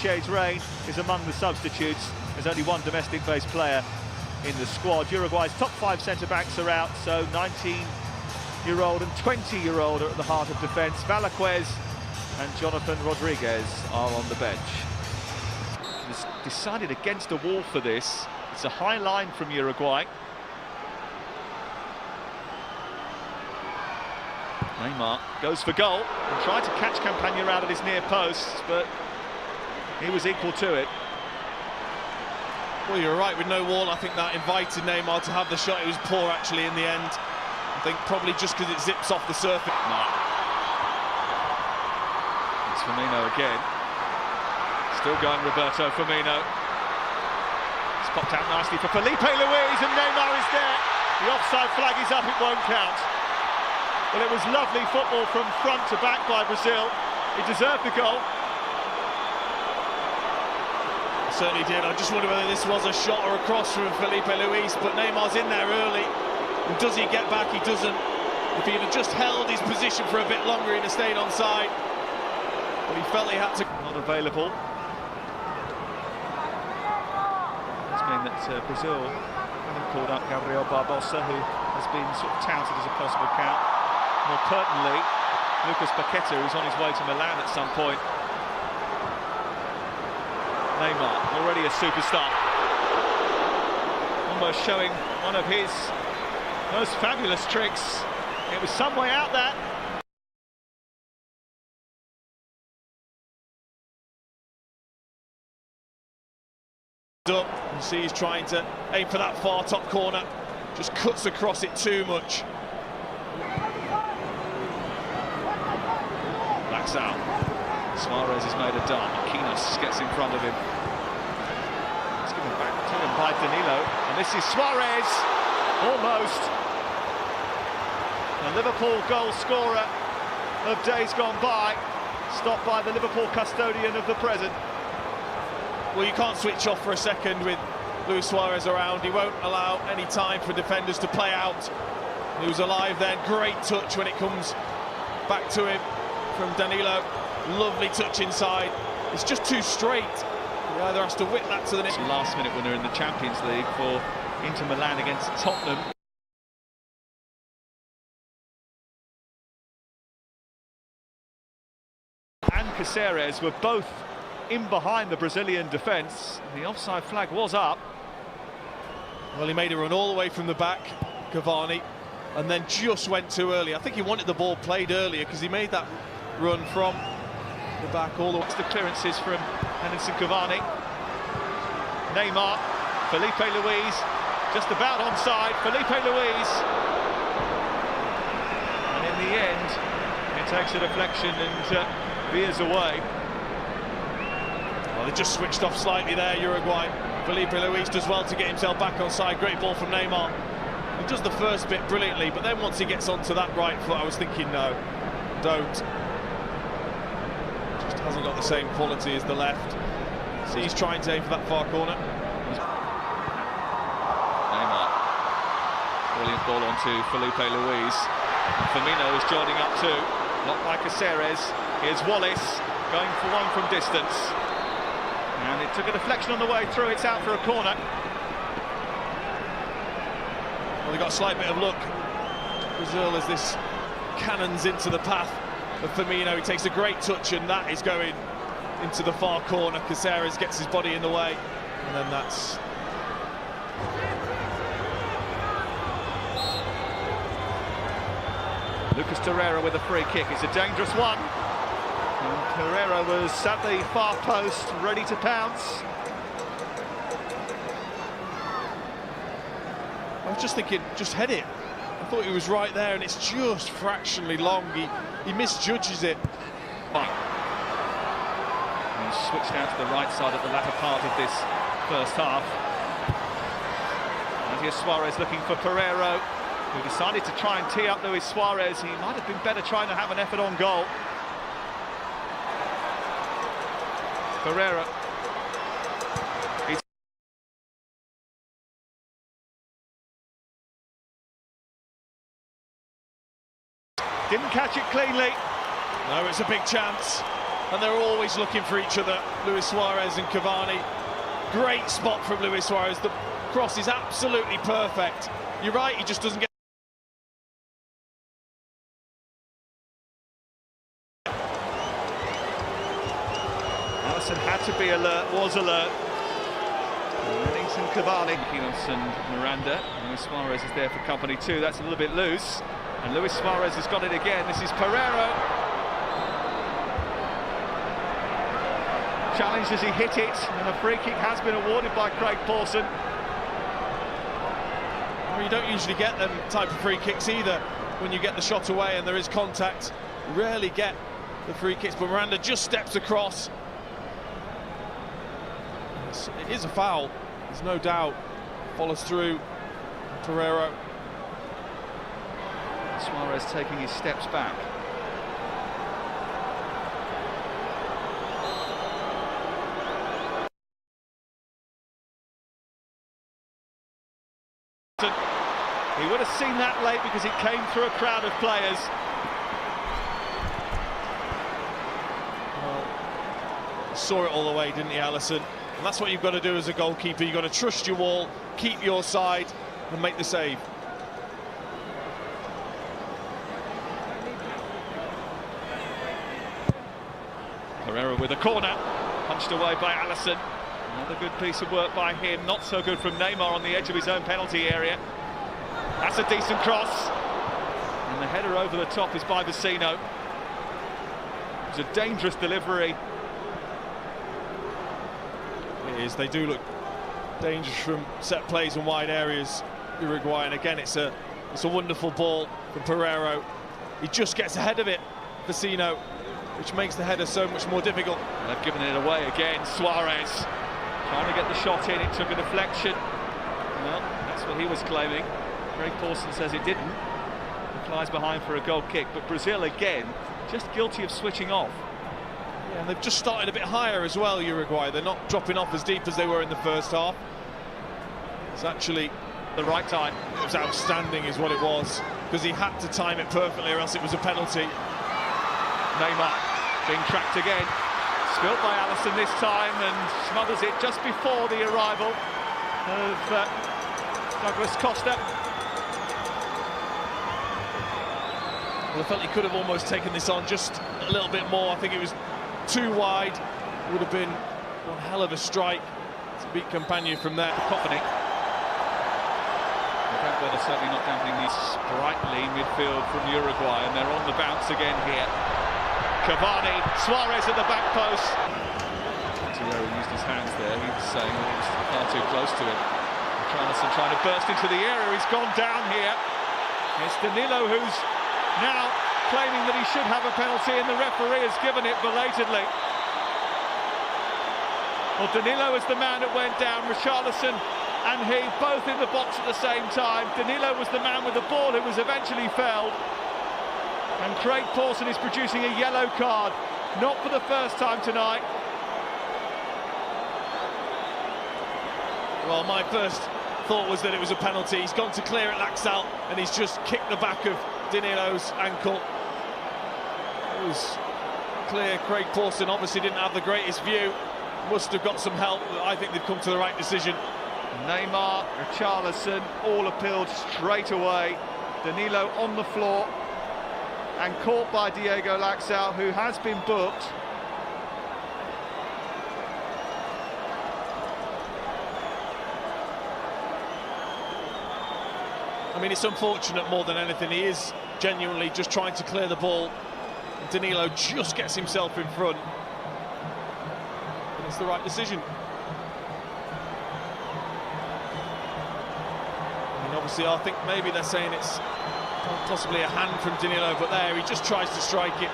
Enrique's reign is among the substitutes. There's only one domestic-based player in the squad. Uruguay's top 5 centre-backs are out, so 19-year-old and 20-year-old are at the heart of defence. Valaquez and Jonathan Rodriguez are on the bench. He's decided against a wall for this. It's a high line from Uruguay. Neymar goes for goal and tried to catch Campaña out at his near post, but he was equal to it. Well, you're right, with no wall, I think that invited Neymar to have the shot. It was poor, actually, in the end. I think probably just because it zips off the surface. No. It's Firmino again. Still going, Roberto Firmino. It's popped out nicely for Felipe Luis, and Neymar is there. The offside flag is up, it won't count. Well, it was lovely football from front to back by Brazil. He deserved the goal. Certainly did. I just wonder whether this was a shot or a cross from Felipe Luis, but Neymar's in there early. And does he get back? He doesn't. If he'd have just held his position for a bit longer, he'd have stayed onside. But he felt he had to. Not available. It's mean that Brazil haven't called up Gabriel Barbosa, who has been sort of touted as a possible count. More pertinently, Lucas Paqueta, who's on his way to Milan at some point. Neymar, already a superstar. Almost showing one of his most fabulous tricks. It was some way out there. Up. You see he's trying to aim for that far top corner. Just cuts across it too much. Backs out. Suarez has made a dart. Marquinhos gets in front of him. It's given back to him by Danilo. And this is Suarez. Almost. A Liverpool goal scorer of days gone by. Stopped by the Liverpool custodian of the present. Well, you can't switch off for a second with Luis Suarez around. He won't allow any time for defenders to play out. He was alive then. Great touch when it comes back to him from Danilo. Lovely touch inside. It's just too straight. He either has to whip that to the next. Last-minute winner in the Champions League for Inter Milan against Tottenham. And Caceres were both in behind the Brazilian defence. The offside flag was up. Well, he made a run all the way from the back, Cavani, and then just went too early. I think he wanted the ball played earlier because he made that run from the back all the way. The clearances from Edinson Cavani. Neymar, Felipe Luis, just about onside. Felipe Luis. And in the end, it takes a deflection and veers away. Well, they just switched off slightly there, Uruguay. Felipe Luis does well to get himself back on side. Great ball from Neymar. He does the first bit brilliantly, but then once he gets onto that right foot, I was thinking, no, don't. Just hasn't got the same quality as the left. See, he's trying to aim for that far corner. Neymar. Brilliant ball onto Felipe Luis. And Firmino is joining up too. Blocked by Caceres. Here's Wallace going for one from distance. And it took a deflection on the way through. It's out for a corner. Well, they got a slight bit of luck. Brazil, as this cannons into the path of Firmino. He takes a great touch, and that is going into the far corner. Caceres gets his body in the way, and then that's... Lucas Torreira with a free kick. It's a dangerous one. And Torreira was at the far post, ready to pounce. I was just thinking, just head it. I thought he was right there, and it's just fractionally long. He misjudges it. He switched out to the right side at the latter part of this first half. And here's Suarez looking for Pereiro, who decided to try and tee up Luis Suarez. He might have been better trying to have an effort on goal. Pereira. Didn't catch it cleanly. No, it's a big chance. and they're always looking for each other, Luis Suarez and Cavani. Great spot from Luis Suarez. The cross is absolutely perfect. You're right, he just doesn't get... Alisson had to be alert, was alert. Edington Cavani. Marquinhos and Miranda. Luis Suarez is there for company too. That's a little bit loose. And Luis Suarez has got it again. This is Pereira. Challenged as he hit it, and a free kick has been awarded by Craig Pawson. Well, you don't usually get them type of free kicks either when you get the shot away and there is contact. You rarely get the free kicks, but Miranda just steps across. It is a foul, there's no doubt. Follows through Pereira. Suarez taking his steps back. He would have seen that late because it came through a crowd of players. Well, saw it all the way, didn't he, Alisson? And that's what you've got to do as a goalkeeper. You've got to trust your wall, keep your side, and make the save. Pereira with a corner, punched away by Alisson. Another good piece of work by him, not so good from Neymar on the edge of his own penalty area. That's a decent cross. And the header over the top is by Vecino. It was a dangerous delivery. It is, they do look dangerous from set plays and wide areas, Uruguay, and again it's a wonderful ball from Pereira. He just gets ahead of it, Vecino, which makes the header so much more difficult. They've given it away again. Suarez trying to get the shot in, it took a deflection. Well, that's what he was claiming. Craig Pawson says it didn't. He flies behind for a goal kick, but Brazil again just guilty of switching off. Yeah, and they've just started a bit higher as well, Uruguay. They're not dropping off as deep as they were in the first half. It's actually the right time. It was outstanding is what it was, because he had to time it perfectly or else it was a penalty. Neymar being tracked again. Spilt by Alisson this time and smothers it just before the arrival of Douglas Costa. Well, I felt he could have almost taken this on just a little bit more. I think it was too wide. Would have been one hell of a strike to beat Campagna from there. Company. They're certainly not dampening the sprightly midfield from Uruguay, and they're on the bounce again here. Cavani, Suarez at the back post. Pereira used his hands there. He was saying that he was far too close to him. Alisson trying to burst into the area. He's gone down here. It's Danilo who's now claiming that he should have a penalty, and the referee has given it belatedly. Well, Danilo is the man that went down. Richarlison and he both in the box at the same time. Danilo was the man with the ball who was eventually felled. And Craig Pawson is producing a yellow card, not for the first time tonight. Well, my first thought was that it was a penalty. He's gone to clear it, Laxalt, and he's just kicked the back of Danilo's ankle. It was clear. Craig Pawson obviously didn't have the greatest view. Must have got some help. I think they've come to the right decision. Neymar, Richarlison, all appealed straight away. Danilo on the floor and caught by Diego Laxalt, who has been booked. I mean, it's unfortunate more than anything. He is genuinely just trying to clear the ball. Danilo just gets himself in front. And it's the right decision. And obviously, I think maybe they're saying it's possibly a hand from Danilo, but there, he just tries to strike it.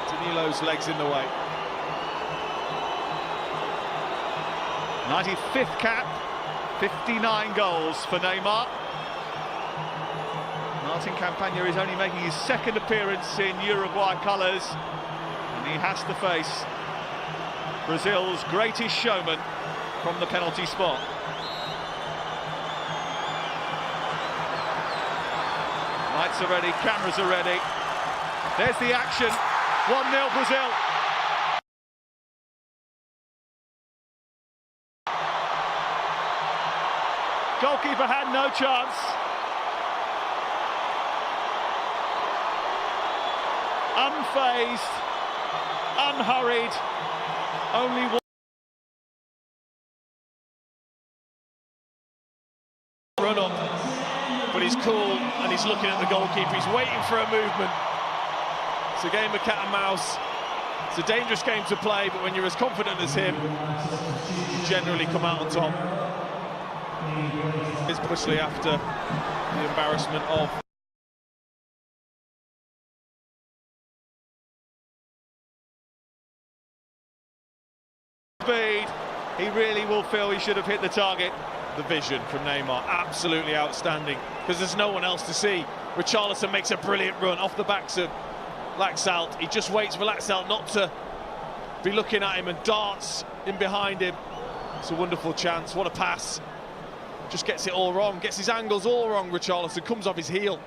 Danilo's leg's in the way. 95th cap, 59 goals for Neymar. Martin Campagna is only making his second appearance in Uruguay colours, and he has to face Brazil's greatest showman from the penalty spot. Lights are ready, cameras are ready. There's the action. 1-0 Brazil. Goalkeeper had no chance. Unfazed, unhurried, only one run up, but he's cool and he's looking at the goalkeeper. He's waiting for a movement. It's a game of cat and mouse. It's a dangerous game to play, but when you're as confident as him, you generally come out on top. Especially after the embarrassment of speed. He really will feel he should have hit the target. the vision from Neymar, absolutely outstanding, because there's no one else to see. Richarlison makes a brilliant run off the backs of Laxalt. He just waits for Laxalt not to be looking at him and darts in behind him. It's a wonderful chance, what a pass. Just gets it all wrong, gets his angles all wrong, Richarlison, comes off his heel.